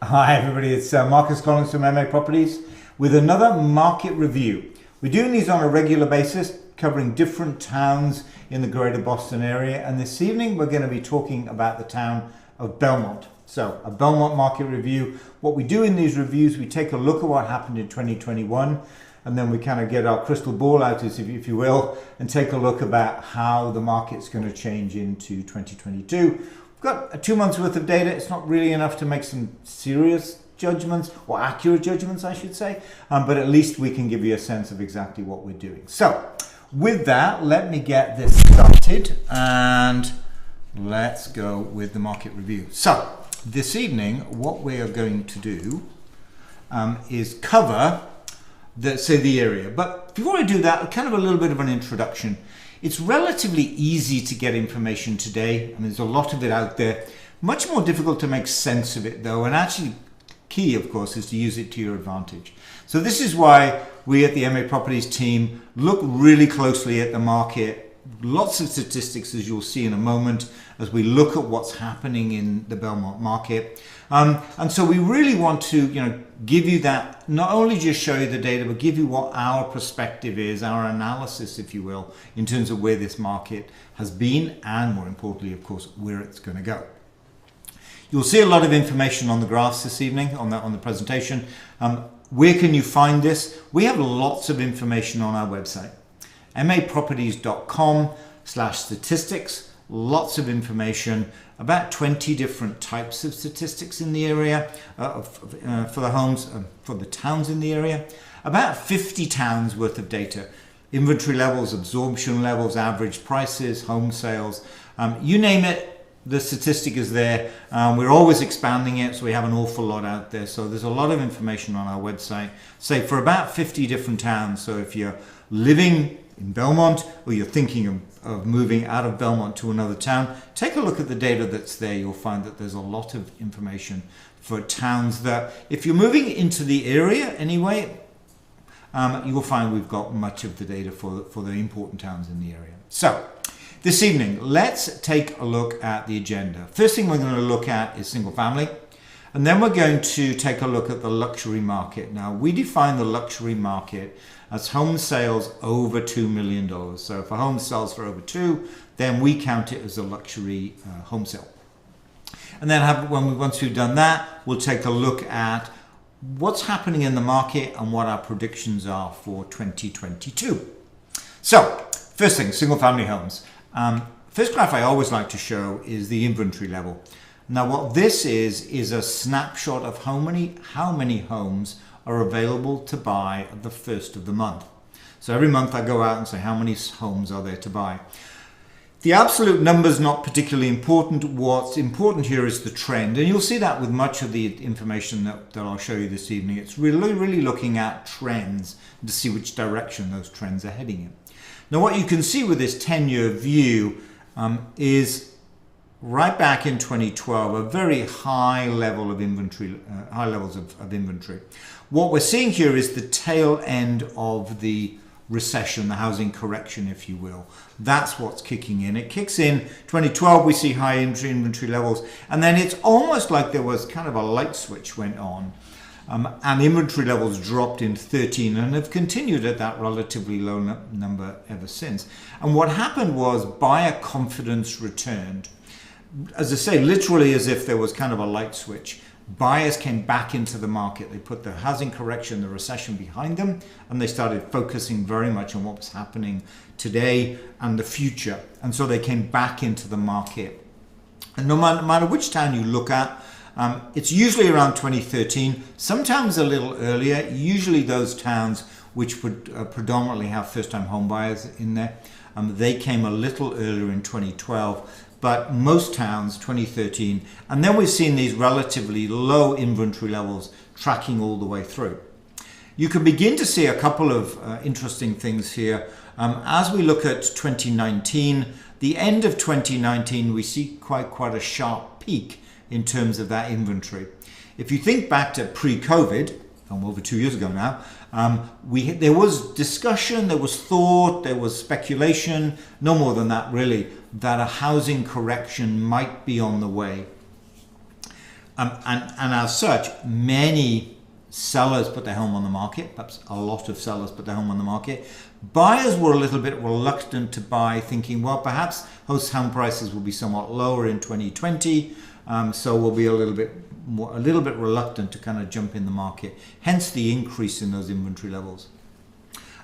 Hi everybody, it's Marcus Collins from MA Properties with another market review. We're doing these on a regular basis, covering different towns in the greater Boston area, and this evening we're going to be talking about the town of Belmont. So, a Belmont market review. What we do in these reviews, we take a look at what happened in 2021, and then we kind of get our crystal ball out, if you will, and take a look about how the market's going to change into 2022. We've got 2 months worth of data. It's not really enough to make some serious judgments, or accurate judgments I should say, but at least we can give you a sense of exactly what we're doing. So with that, let me get this started and let's go with the market review. So this evening what we are going to do is cover the area, but before I do that, kind of a little bit of an introduction. It's relatively easy to get information today. I mean, there's a lot of it out there. Much more difficult to make sense of it though, and actually key, of course, is to use it to your advantage. So this is why we at the MA Properties team look really closely at the market. Lots of statistics, as you'll see in a moment, as we look at what's happening in the Belmont market. And so we really want to, give you that, not only just show you the data, but give you what our perspective is, our analysis, if you will, in terms of where this market has been, and more importantly, of course, where it's going to go. You'll see a lot of information on the graphs this evening, on the presentation. Where can you find this? We have lots of information on our website. maproperties.com/statistics. Lots of information, about 20 different types of statistics in the area for the homes, for the towns in the area. About 50 towns worth of data. Inventory levels, absorption levels, average prices, home sales, you name it. The statistic is there. We're always expanding it, so we have an awful lot out there. So there's a lot of information on our website, say for about 50 different towns. So if you're living in Belmont, or you're thinking of moving out of Belmont to another town, take a look at the data that's there. You'll find that there's a lot of information for towns that, if you're moving into the area anyway, you'll find we've got much of the data for the important towns in the area. So this evening, let's take a look at the agenda. First thing we're going to look at is single family, and then we're going to take a look at the luxury market. Now, we define the luxury market as home sales over $2 million. So if a home sells for over 2, then we count it as a luxury home sale. And then once we've done that, we'll take a look at what's happening in the market and what our predictions are for 2022. So first thing, single family homes. First graph I always like to show is the inventory level. Now what this is a snapshot of how many homes are available to buy at the first of the month. So every month I go out and say how many homes are there to buy. The absolute number is not particularly important. What's important here is the trend, and you'll see that with much of the information that I'll show you this evening. It's really looking at trends to see which direction those trends are heading in. Now what you can see with this 10-year view is right back in 2012, a very high level of inventory, high levels of inventory. What we're seeing here is the tail end of the recession, the housing correction, if you will. That's what's kicking in. It kicks in 2012, we see high inventory levels, and then it's almost like there was kind of a light switch went on, and inventory levels dropped in 13 and have continued at that relatively low number ever since. And what happened was buyer confidence returned. As I say, literally as if there was kind of a light switch. Buyers came back into the market. They put the housing correction, the recession behind them, and they started focusing very much on what was happening today and the future. And so they came back into the market. And no matter which town you look at, it's usually around 2013, sometimes a little earlier. Usually those towns which would predominantly have first-time home buyers in there, they came a little earlier in 2012. But most towns 2013, and then we've seen these relatively low inventory levels tracking all the way through. You can begin to see a couple of interesting things here. As we look at 2019, the end of 2019, we see quite a sharp peak in terms of that inventory. If you think back to pre-COVID, over 2 years ago now, there was discussion, there was thought, there was speculation, no more than that really, that a housing correction might be on the way. And as such, many sellers put their home on the market. Perhaps a lot of sellers put their home on the market. Buyers were a little bit reluctant to buy, thinking, well, perhaps home prices will be somewhat lower in 2020, so we'll be a little bit reluctant to kind of jump in the market. Hence the increase in those inventory levels.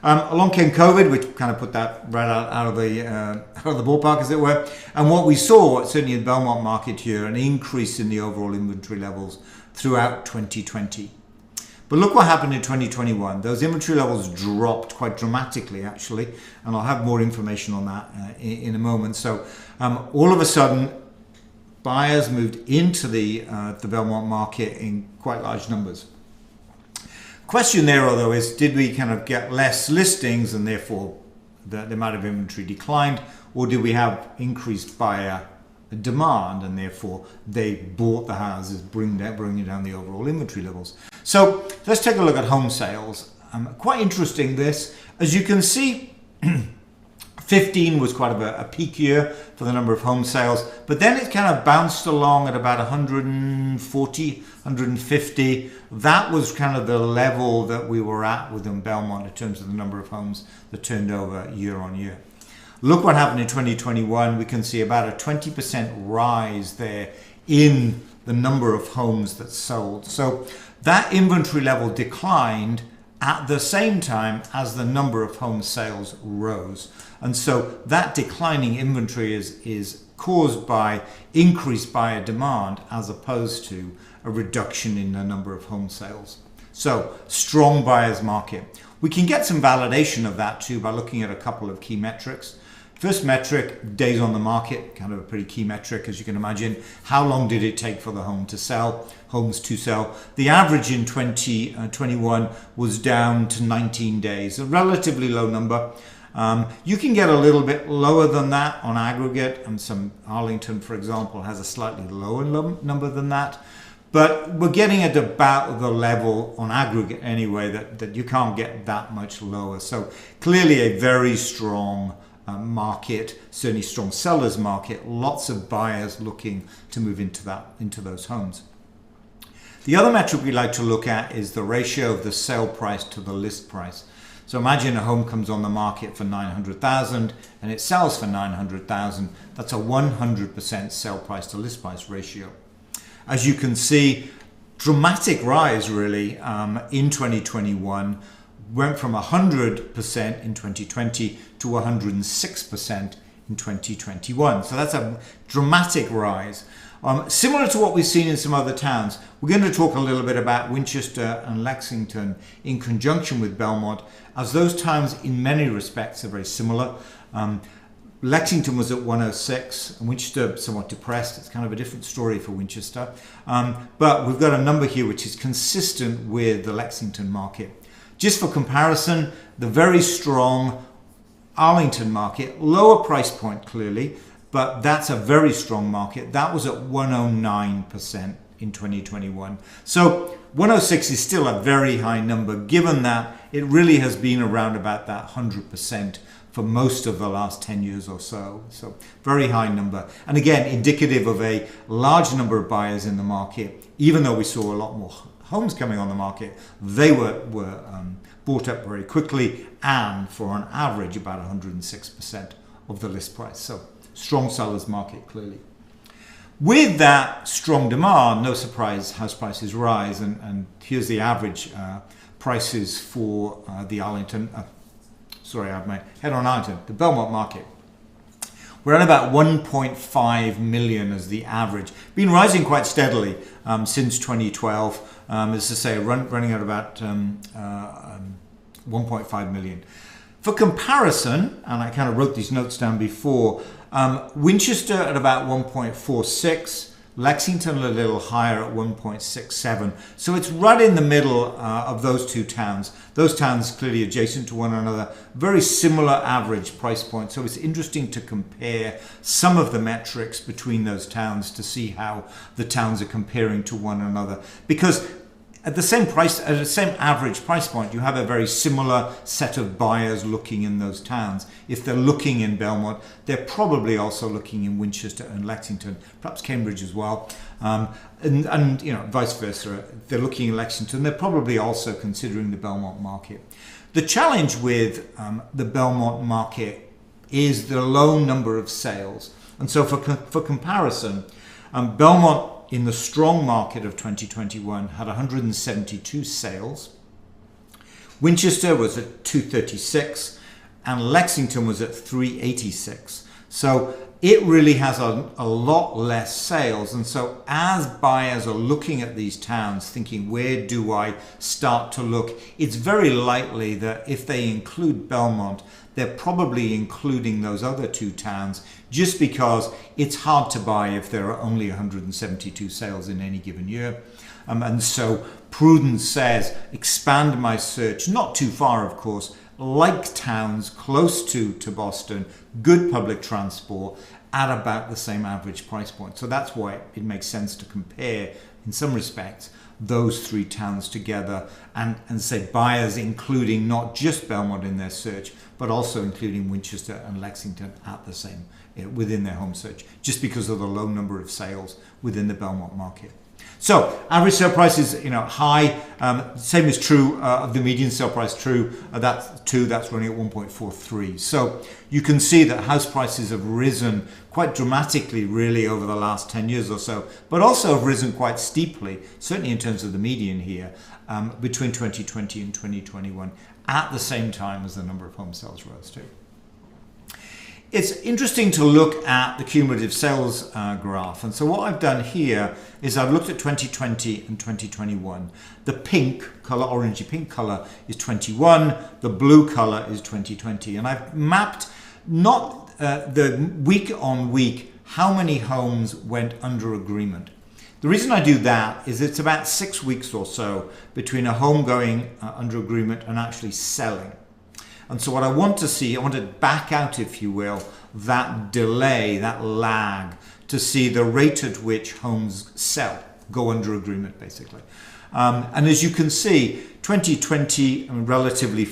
Along came COVID, which kind of put that right out of the ballpark, as it were. And what we saw, certainly in the Belmont market here, an increase in the overall inventory levels throughout 2020. But look what happened in 2021. Those inventory levels dropped quite dramatically, actually, and I'll have more information on that in a moment. So all of a sudden, buyers moved into the Belmont market in quite large numbers. Question there, although, is did we kind of get less listings and therefore the amount of inventory declined, or did we have increased buyer demand and therefore they bought the houses, bringing down the overall inventory levels? So let's take a look at home sales. Quite interesting this. As you can see, 15 was quite a peak year for the number of home sales, but then it kind of bounced along at about 140, 150. That was kind of the level that we were at within Belmont in terms of the number of homes that turned over year on year. Look what happened in 2021. We can see about a 20% rise there in the number of homes that sold. So that inventory level declined at the same time as the number of home sales rose. And so that declining inventory is caused by increased buyer demand as opposed to a reduction in the number of home sales. So strong buyer's market. We can get some validation of that too by looking at a couple of key metrics. First metric, days on the market, kind of a pretty key metric, as you can imagine. How long did it take for the homes to sell? The average in 2021 was down to 19 days, a relatively low number. You can get a little bit lower than that on aggregate, and some Arlington, for example, has a slightly lower number than that. But we're getting at about the level on aggregate anyway that you can't get that much lower. So clearly a very strong market, certainly strong sellers market, lots of buyers looking to move into those homes. The other metric we like to look at is the ratio of the sale price to the list price. So imagine a home comes on the market for $900,000 and it sells for $900,000. That's a 100% sale price to list price ratio. As you can see, dramatic rise really in 2021. Went from 100% in 2020 to 106% in 2021. So that's a dramatic rise. Similar to what we've seen in some other towns. We're going to talk a little bit about Winchester and Lexington in conjunction with Belmont, as those towns in many respects are very similar. Lexington was at 106 and Winchester somewhat depressed. It's kind of a different story for Winchester. But we've got a number here which is consistent with the Lexington market. Just for comparison, the very strong Arlington market, lower price point clearly, but that's a very strong market. That was at 109% in 2021. So 106 is still a very high number, given that it really has been around about that 100% for most of the last 10 years or so. So very high number. And again, indicative of a large number of buyers in the market. Even though we saw a lot more homes coming on the market, they were bought up very quickly and for on average about 106% of the list price. So strong sellers market clearly. With that strong demand, no surprise, house prices rise, and here's the average prices for the Arlington, sorry, I have my head on Arlington, the Belmont market. We're at about 1.5 million as the average. Been rising quite steadily since 2012. As I say, running at about 1.5 million. For comparison, and I kind of wrote these notes down before, Winchester at about 1.46, Lexington a little higher at 1.67. So it's right in the middle of those two towns. Those towns clearly adjacent to one another, very similar average price point. So it's interesting to compare some of the metrics between those towns to see how the towns are comparing to one another. Because at the same price, at the same average price point, you have a very similar set of buyers looking in those towns. If they're looking in Belmont, they're probably also looking in Winchester and Lexington, perhaps Cambridge as well, and you know, vice versa. If they're looking in Lexington, they're probably also considering the Belmont market. The challenge with the Belmont market is the low number of sales, and so for comparison, Belmont in the strong market of 2021 had 172 sales. Winchester was at 236 and Lexington was at 386. So it really has a lot less sales. And so as buyers are looking at these towns thinking, where do I start to look? It's very likely that if they include Belmont, they're probably including those other two towns just because it's hard to buy if there are only 172 sales in any given year. And so prudence says expand my search, not too far of course, like towns close to Boston, good public transport at about the same average price point. So that's why it makes sense to compare in some respects those three towns together and say buyers including not just Belmont in their search, but also including Winchester and Lexington at the same within their home search, just because of the low number of sales within the Belmont market. So average sale price is high. Same is true of the median sale price. That's running at 1.43. So you can see that house prices have risen quite dramatically really over the last 10 years or so, but also have risen quite steeply, certainly in terms of the median here, between 2020 and 2021 at the same time as the number of home sales rose too. It's interesting to look at the cumulative sales graph. And so what I've done here is I've looked at 2020 and 2021. The pink color, orangey pink color is 21. The blue color is 2020. And I've mapped not the week on week, how many homes went under agreement. The reason I do that is it's about 6 weeks or so between a home going under agreement and actually selling. And so what I want to see, I want to back out, if you will, that delay, that lag, to see the rate at which homes sell, go under agreement, basically. And as you can see, 2020, relatively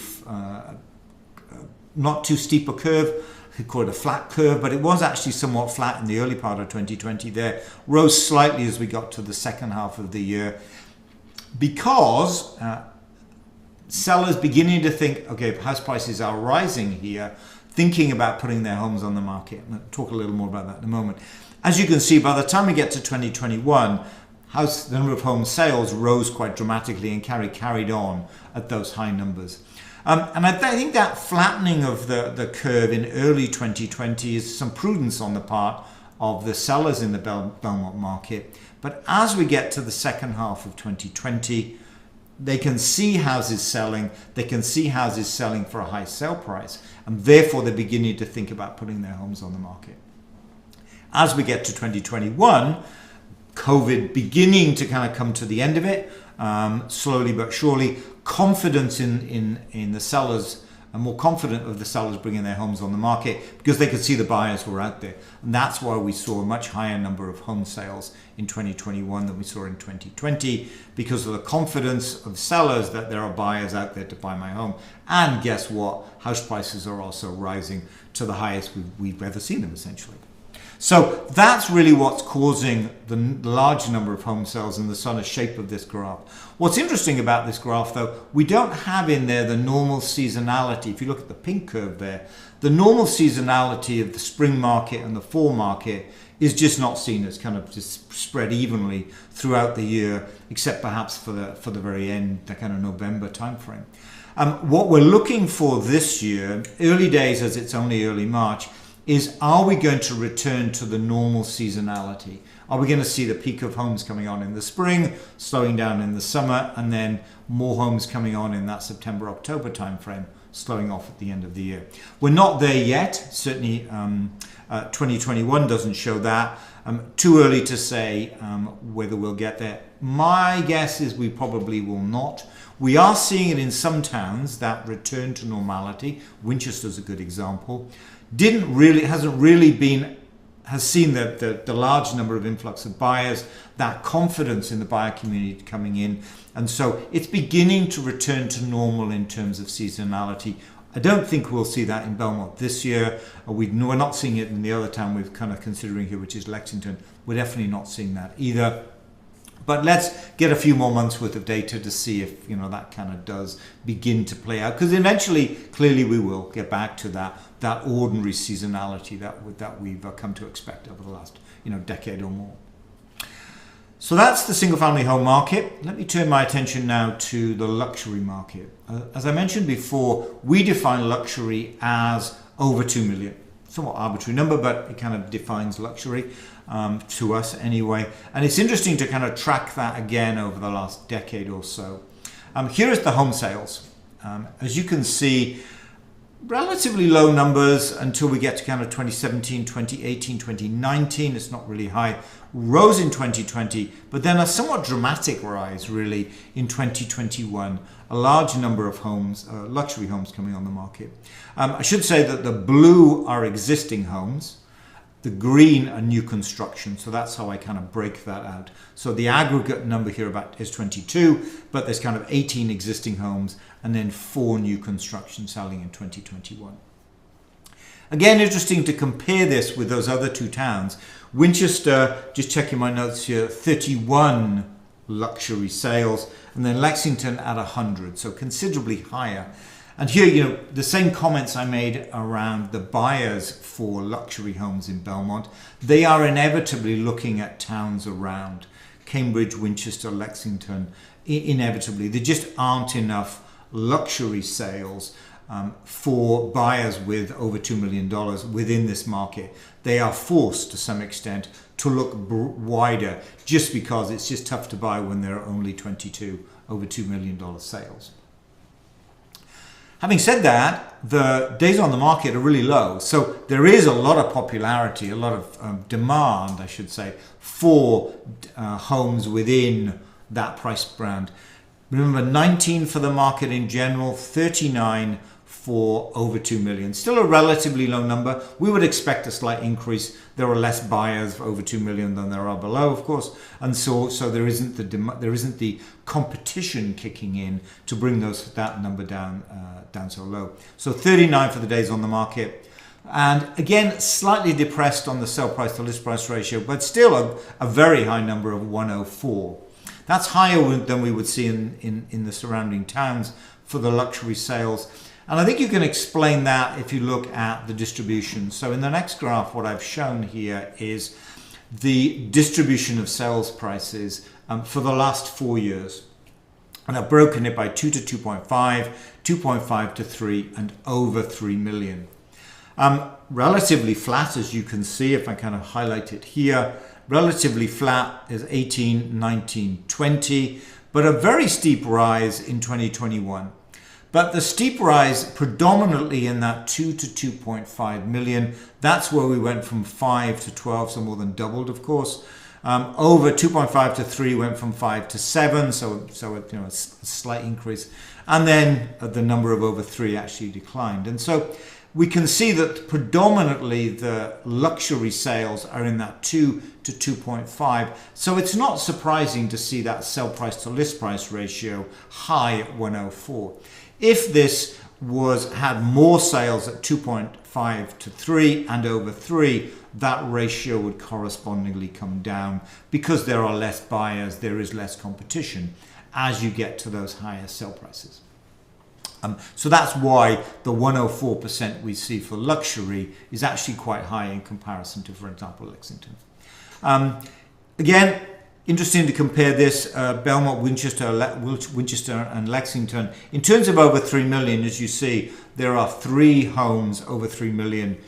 not too steep a curve. I could call it a flat curve, but it was actually somewhat flat in the early part of 2020 there. Rose slightly as we got to the second half of the year because sellers beginning to think, okay, house prices are rising here, thinking about putting their homes on the market. I'll talk a little more about that in a moment. As you can see, by the time we get to 2021, the number of home sales rose quite dramatically and carried on at those high numbers. And I think that flattening of the curve in early 2020 is some prudence on the part of the sellers in the Belmont market. But as we get to the second half of 2020, they can see houses selling, they can see houses selling for a high sale price, and therefore they're beginning to think about putting their homes on the market. As we get to 2021, COVID beginning to kind of come to the end of it, slowly but surely, confidence in the sellers, and more confident of the sellers bringing their homes on the market because they could see the buyers were out there. And that's why we saw a much higher number of home sales in 2021 than we saw in 2020, because of the confidence of sellers that there are buyers out there to buy my home. And guess what? House prices are also rising to the highest we've ever seen them, essentially. So that's really what's causing the large number of home sales and the sort of shape of this graph. What's interesting about this graph, though, we don't have in there the normal seasonality. If you look at the pink curve there, the normal seasonality of the spring market and the fall market is just not seen. As kind of just spread evenly throughout the year, except perhaps for the very end, the kind of November timeframe. What we're looking for this year, early days as it's only early March, is are we going to return to the normal seasonality? Are we going to see the peak of homes coming on in the spring, slowing down in the summer, and then more homes coming on in that September-October timeframe, slowing off at the end of the year? We're not there yet. Certainly 2021 doesn't show that. Too early to say whether we'll get there. My guess is we probably will not. We are seeing it in some towns, that return to normality. Winchester's a good example. Hasn't really been has seen the large number of influx of buyers, that confidence in the buyer community coming in. And so it's beginning to return to normal in terms of seasonality. I don't think we'll see that in Belmont this year. We're not seeing it in the other town we're kind of considering here, which is Lexington. We're definitely not seeing that either. But let's get a few more months worth of data to see if that kind of does begin to play out. Because eventually, clearly, we will get back to that ordinary seasonality that we've come to expect over the last decade or more. So that's the single-family home market. Let me turn my attention now to the luxury market. As I mentioned before, we define luxury as over 2 million. Somewhat arbitrary number, but it kind of defines luxury to us anyway. And it's interesting to kind of track that again over the last decade or so. Here is the home sales. As you can see, relatively low numbers until we get to kind of 2017, 2018, 2019. It's not really high. Rose in 2020, but then a somewhat dramatic rise really in 2021. A large number of homes, luxury homes coming on the market. I should say that the blue are existing homes. The green are new construction. So that's how I kind of break that out. So the aggregate number here is 22, but there's kind of 18 existing homes and then 4 new construction selling in 2021. Again, interesting to compare this with those other two towns. Winchester, just checking my notes here, 31 luxury sales, and then Lexington at 100, so considerably higher. And here, the same comments I made around the buyers for luxury homes in Belmont, they are inevitably looking at towns around Cambridge, Winchester, Lexington, inevitably. There just aren't enough luxury sales for buyers with over $2 million within this market. They are forced to some extent to look wider just because it's just tough to buy when there are only 22 over $2 million sales. Having said that, the days on the market are really low. So there is a lot of popularity, a lot of demand, I should say, for homes within that price band. Remember, 19 for the market in general, 39 for over 2 million. Still a relatively low number. We would expect a slight increase. There are less buyers for over 2 million than there are below, of course, and so there isn't the competition kicking in to bring that number down so low. So 39 for the days on the market, and again slightly depressed on the sell price to list price ratio, but still a very high number of 104. That's higher than we would see in the surrounding towns for the luxury sales. And I think you can explain that if you look at the distribution. So in the next graph, what I've shown here is the distribution of sales prices for the last 4 years. And I've broken it by 2 to 2.5, 2.5 to 3, and over 3 million. Relatively flat, as you can see, if I kind of highlight it here. Relatively flat is 18, 19, 20, but a very steep rise in 2021. But the steep rise predominantly in that 2 to 2.5 million. That's where we went from 5 to 12, so more than doubled, of course. Over 2.5 to 3 went from 5 to 7, so a slight increase. And then the number of over 3 actually declined. And so we can see that predominantly the luxury sales are in that 2 to 2.5. So it's not surprising to see that sell price to list price ratio high at 104. If this had more sales at 2.5 to 3 and over 3, that ratio would correspondingly come down because there are less buyers, there is less competition as you get to those higher sell prices. So that's why the 104% we see for luxury is actually quite high in comparison to, for example, Lexington. Again, interesting to compare this, Belmont, Winchester and Lexington. In terms of over 3 million, as you see, there are 3 homes over 3 million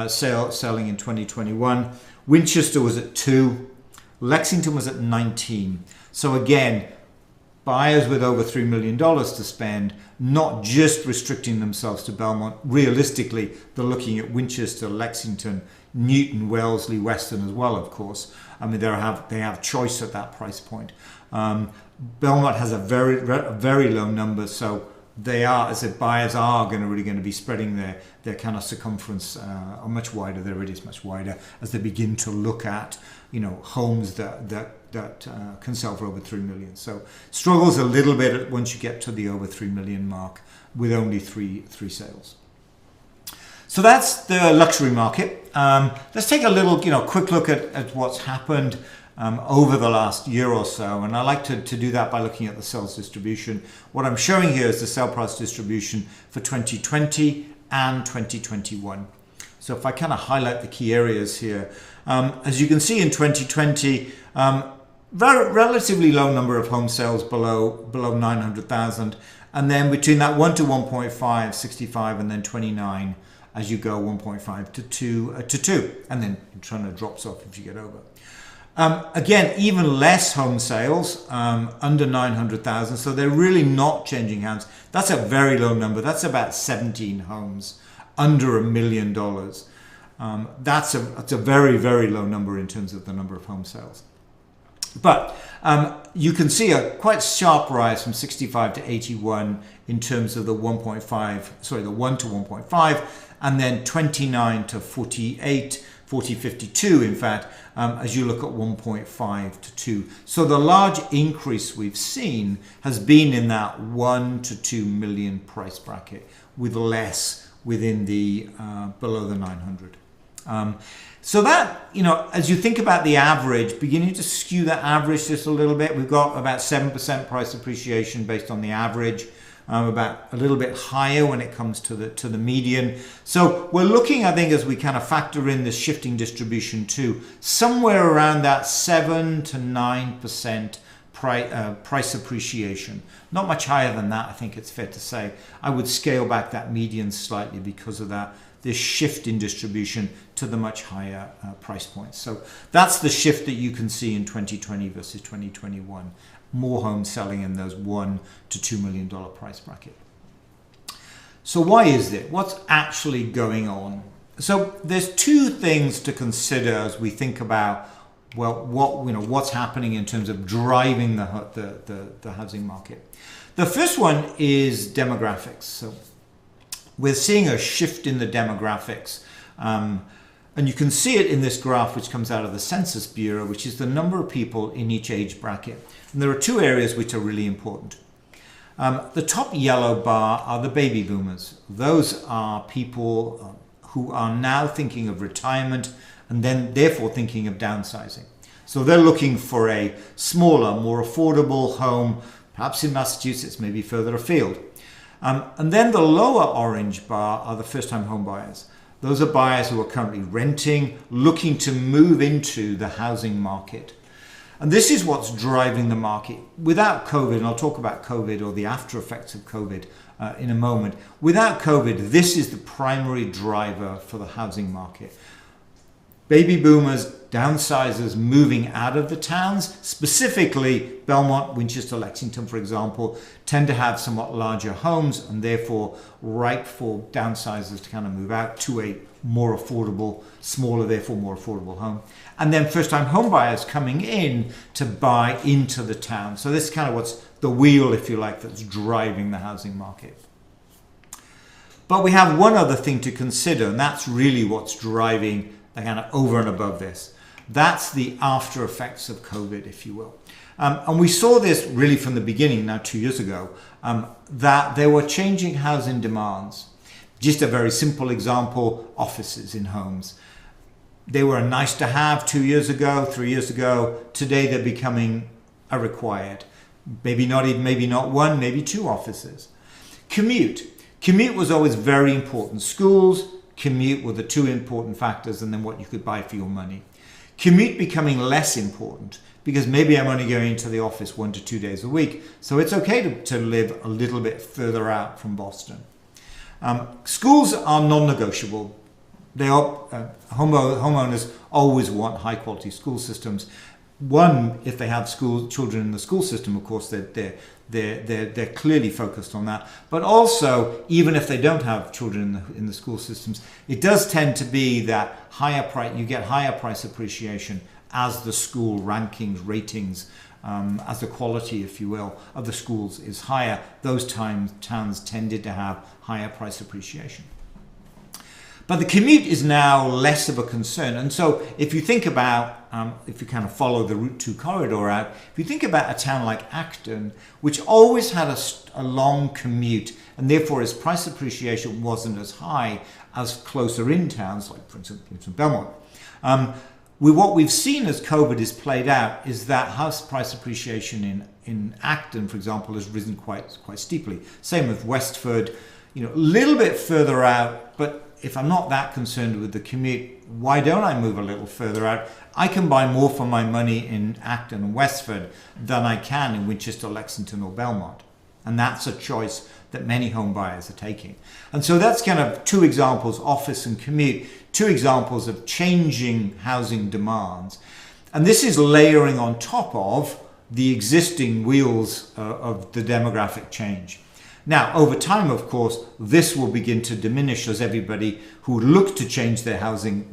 selling in 2021. Winchester was at 2. Lexington was at 19. So again, buyers with over $3 million to spend, not just restricting themselves to Belmont. Realistically, they're looking at Winchester, Lexington, Newton, Wellesley, Weston as well, of course. I mean, they have choice at that price point. Belmont has a very low number, so they are, as if buyers are really going to be spreading their kind of circumference much wider, their radius much wider, as they begin to look at, homes that can sell for over 3 million. So struggles a little bit once you get to the over 3 million mark with only three sales. So that's the luxury market. Let's take a little, quick look at what's happened over the last year or so. And I like to do that by looking at the sales distribution. What I'm showing here is the sale price distribution for 2020 and 2021. So if I kind of highlight the key areas here, as you can see in 2020, relatively low number of home sales below 900,000. And then between that 1 to 1.5, 65, and then 29, as you go 1.5 to 2, and then it kind of drops off if you get over. Again, even less home sales under 900,000, so they're really not changing hands. That's a very low number. That's about 17 homes under $1 million. That's a very, very low number in terms of the number of home sales. But you can see a quite sharp rise from 65 to 81 in terms of the 1 to 1.5, and then 29 to 48, 52 in fact, as you look at 1.5 to 2. So the large increase we've seen has been in that 1 to 2 million price bracket, with less within the below the 900. So that, as you think about the average, beginning to skew that average just a little bit, we've got about 7% price appreciation based on the average, about a little bit higher when it comes to the median. So we're looking, I think, as we kind of factor in this shifting distribution too, somewhere around that 7 to 9% price appreciation. Not much higher than that, I think it's fair to say. I would scale back that median slightly because of this shift in distribution to the much higher price points. So that's the shift that you can see in 2020 versus 2021. More homes selling in those $1 to $2 million price bracket. So why is it? What's actually going on? So there's two things to consider as we think about what's happening in terms of driving the housing market. The first one is demographics. So we're seeing a shift in the demographics. And you can see it in this graph, which comes out of the Census Bureau, which is the number of people in each age bracket. And there are two areas which are really important. The top yellow bar are the baby boomers. Those are people who are now thinking of retirement and then therefore thinking of downsizing. So they're looking for a smaller, more affordable home, perhaps in Massachusetts, maybe further afield. And then the lower orange bar are the first-time home buyers. Those are buyers who are currently renting, looking to move into the housing market. And this is what's driving the market. Without COVID, and I'll talk about COVID or the after effects of COVID in a moment. Without COVID, this is the primary driver for the housing market. Baby boomers, downsizers moving out of the towns, specifically Belmont, Winchester, Lexington, for example, tend to have somewhat larger homes and therefore ripe for downsizers to kind of move out to a more affordable, smaller, therefore more affordable home. And then first-time home buyers coming in to buy into the town. So this is kind of what's the wheel, if you like, that's driving the housing market. But we have one other thing to consider, and that's really what's driving kind of over and above this. That's the after effects of COVID, if you will. And we saw this really from the beginning, now 2 years ago, that there were changing housing demands. Just a very simple example, offices in homes. They were a nice to have 2 years ago, 3 years ago. Today they're becoming a required. Maybe not one, maybe two offices. Commute was always very important. Schools, commute were the two important factors, and then what you could buy for your money. Commute becoming less important because maybe I'm only going into the office 1 to 2 days a week, so it's okay to live a little bit further out from Boston. Schools are non-negotiable. They are homeowners always want high quality school systems. One, if they have children in the school system, of course, they're clearly focused on that. But also, even if they don't have children in the school systems, it does tend to be that you get higher price appreciation as the school ratings as the quality, if you will, of the schools is higher, those towns tended to have higher price appreciation. But the commute is now less of a concern. And so if you think about, if you kind of follow the Route 2 corridor out, if you think about a town like Acton, which always had a long commute, and therefore its price appreciation wasn't as high as closer in towns, like for instance Belmont. What we've seen as COVID is played out is that house price appreciation in Acton, for example, has risen quite steeply. Same with Westford, a little bit further out, but if I'm not that concerned with the commute, why don't I move a little further out? I can buy more for my money in Acton and Westford than I can in Winchester, Lexington or Belmont. And that's a choice that many home buyers are taking. And so that's kind of two examples, office and commute, two examples of changing housing demands. And this is layering on top of the existing wheels of the demographic change. Now, over time, of course, this will begin to diminish as everybody who look to change their housing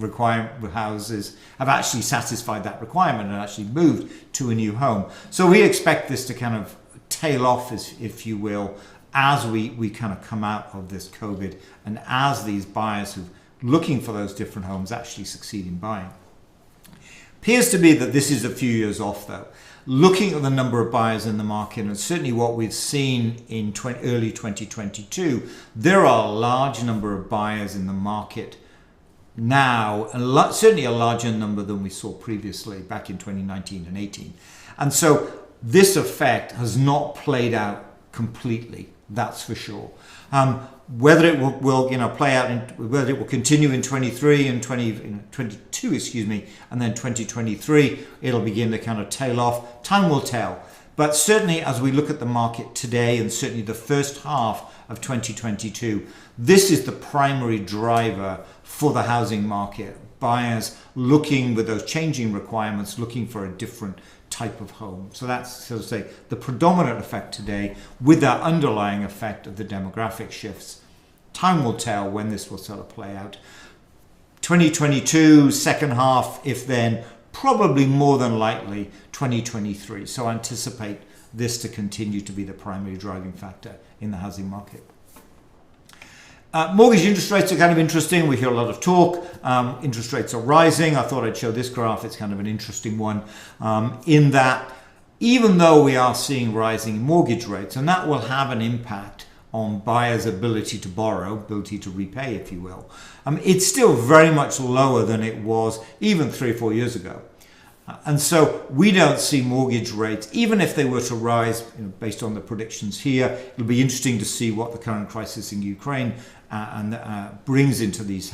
houses have actually satisfied that requirement and actually moved to a new home. So we expect this to kind of tail off, if you will, as we kind of come out of this COVID and as these buyers who are looking for those different homes actually succeed in buying. Appears to be that this is a few years off, though. Looking at the number of buyers in the market, and certainly what we've seen in early 2022, there are a large number of buyers in the market now, and certainly a larger number than we saw previously back in 2019 and 18. And so this effect has not played out completely, that's for sure. Whether it will play out, whether it will continue in 23 and 22, and then 2023, it'll begin to kind of tail off. Time will tell. But certainly as we look at the market today, and certainly the first half of 2022, this is the primary driver for the housing market. Buyers looking with those changing requirements, looking for a different type of home. So that's, so to say, the predominant effect today with that underlying effect of the demographic shifts. Time will tell when this will sort of play out. 2022, second half, if then, probably more than likely 2023. So anticipate this to continue to be the primary driving factor in the housing market. Mortgage interest rates are kind of interesting. We hear a lot of talk. Interest rates are rising. I thought I'd show this graph. It's kind of an interesting one in that even though we are seeing rising mortgage rates, and that will have an impact on buyers' ability to borrow, ability to repay, if you will, it's still very much lower than it was even 3 or 4 years ago. And so we don't see mortgage rates, even if they were to rise, based on the predictions here. It'll be interesting to see what the current crisis in Ukraine brings into these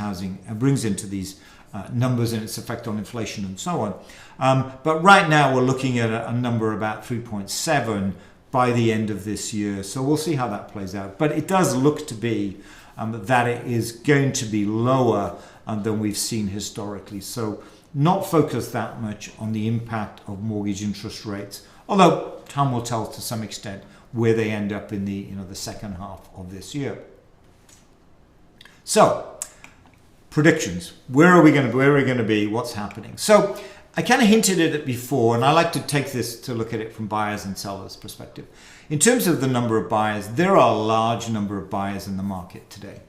numbers and its effect on inflation and so on. But right now we're looking at a number about 3.7 by the end of this year. So we'll see how that plays out. But it does look to be that it is going to be lower than we've seen historically. So not focus that much on the impact of mortgage interest rates, although time will tell to some extent where they end up in the second half of this year. So predictions. Where are we going to be? What's happening? So I kind of hinted at it before, and I like to take this to look at it from buyers and sellers' perspective. In terms of the number of buyers, there are a large number of buyers in the market today.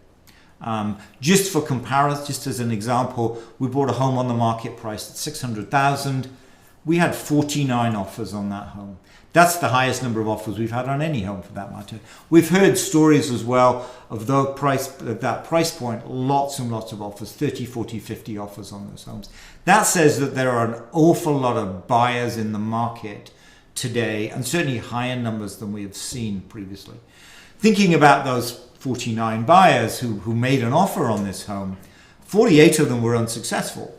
Just for comparison, just as an example, we bought a home on the market priced at $600,000. We had 49 offers on that home. That's the highest number of offers we've had on any home for that matter. We've heard stories as well of that price point, lots and lots of offers, 30, 40, 50 offers on those homes. That says that there are an awful lot of buyers in the market today, and certainly higher numbers than we have seen previously. Thinking about those 49 buyers who made an offer on this home, 48 of them were unsuccessful.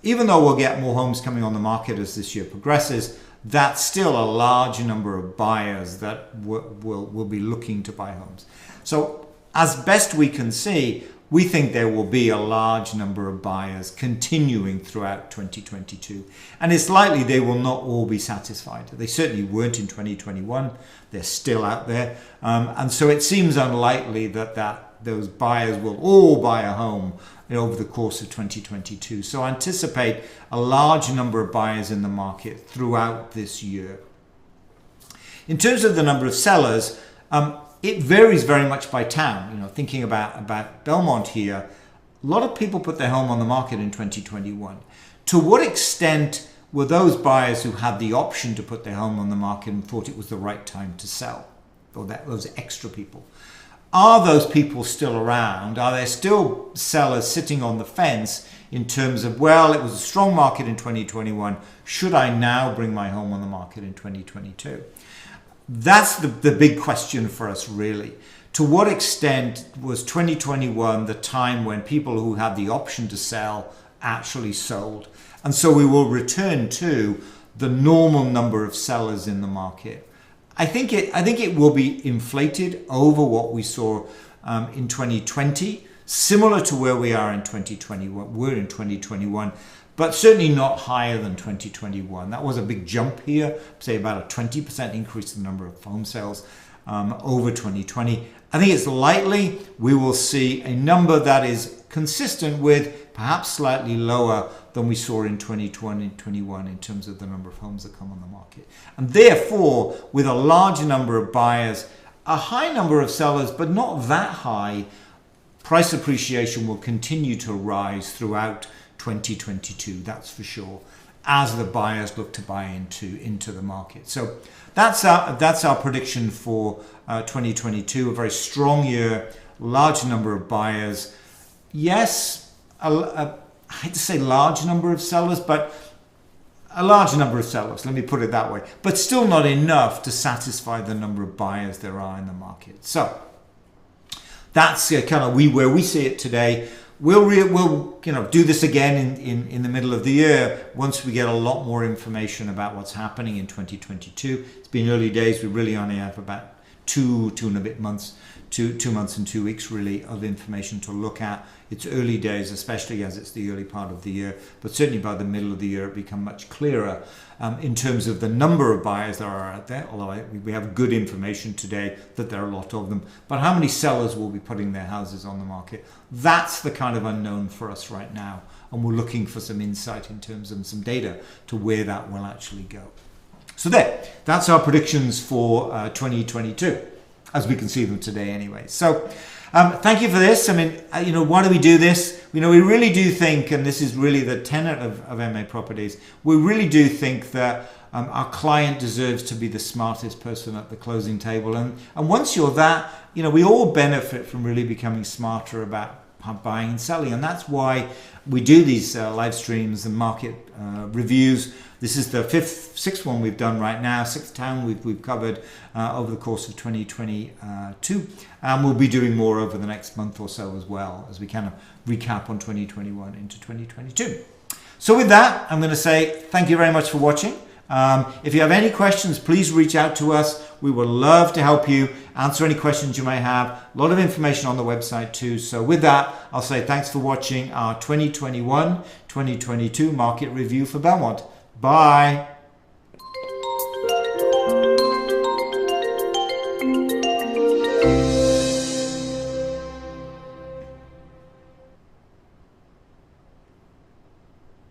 Even though we'll get more homes coming on the market as this year progresses, that's still a large number of buyers that will be looking to buy homes. So as best we can see, we think there will be a large number of buyers continuing throughout 2022. And it's likely they will not all be satisfied. They certainly weren't in 2021. They're still out there. And so it seems unlikely that those buyers will all buy a home over the course of 2022. So I anticipate a large number of buyers in the market throughout this year. In terms of the number of sellers, it varies very much by town. Thinking about Belmont here, a lot of people put their home on the market in 2021. To what extent were those buyers who had the option to put their home on the market and thought it was the right time to sell, or those extra people? Are those people still around? Are there still sellers sitting on the fence in terms of, well, it was a strong market in 2021. Should I now bring my home on the market in 2022? That's the big question for us, really. To what extent was 2021 the time when people who had the option to sell actually sold? And so we will return to the normal number of sellers in the market. I think it will be inflated over what we saw in 2020, similar to where we are in 2021. We're in 2021, but certainly not higher than 2021. That was a big jump here, say about a 20% increase in the number of home sales over 2020. I think it's likely we will see a number that is consistent with perhaps slightly lower than we saw in 2020 and 2021 in terms of the number of homes that come on the market. And therefore, with a large number of buyers, a high number of sellers, but not that high, price appreciation will continue to rise throughout 2022, that's for sure, as the buyers look to buy into the market. So that's our prediction for 2022, a very strong year, large number of buyers. Yes, I hate to say large number of sellers, but a large number of sellers, let me put it that way, but still not enough to satisfy the number of buyers there are in the market. So that's kind of where we see it today. We'll do this again in the middle of the year once we get a lot more information about what's happening in 2022. It's been early days. We really only have about two and a bit months, 2 months and 2 weeks really of information to look at. It's early days, especially as it's the early part of the year, but certainly by the middle of the year it become much clearer in terms of the number of buyers that are out there, although we have good information today that there are a lot of them, but how many sellers will be putting their houses on the market? That's the kind of unknown for us right now, and we're looking for some insight in terms of some data to where that will actually go. So that's our predictions for 2022, as we can see them today anyway. So thank you for this. I mean, why do we do this? We really do think, and this is really the tenet of MA Properties, we really do think that our client deserves to be the smartest person at the closing table. And once you're that, we all benefit from really becoming smarter about buying and selling. And that's why we do these live streams and market reviews. This is the sixth one we've done right now, sixth town we've covered over the course of 2022. And we'll be doing more over the next month or so as well, as we kind of recap on 2021 into 2022. So with that, I'm going to say thank you very much for watching. If you have any questions, please reach out to us. We would love to help you answer any questions you may have. A lot of information on the website too. So with that, I'll say thanks for watching our 2021-2022 market review for Belmont. Bye.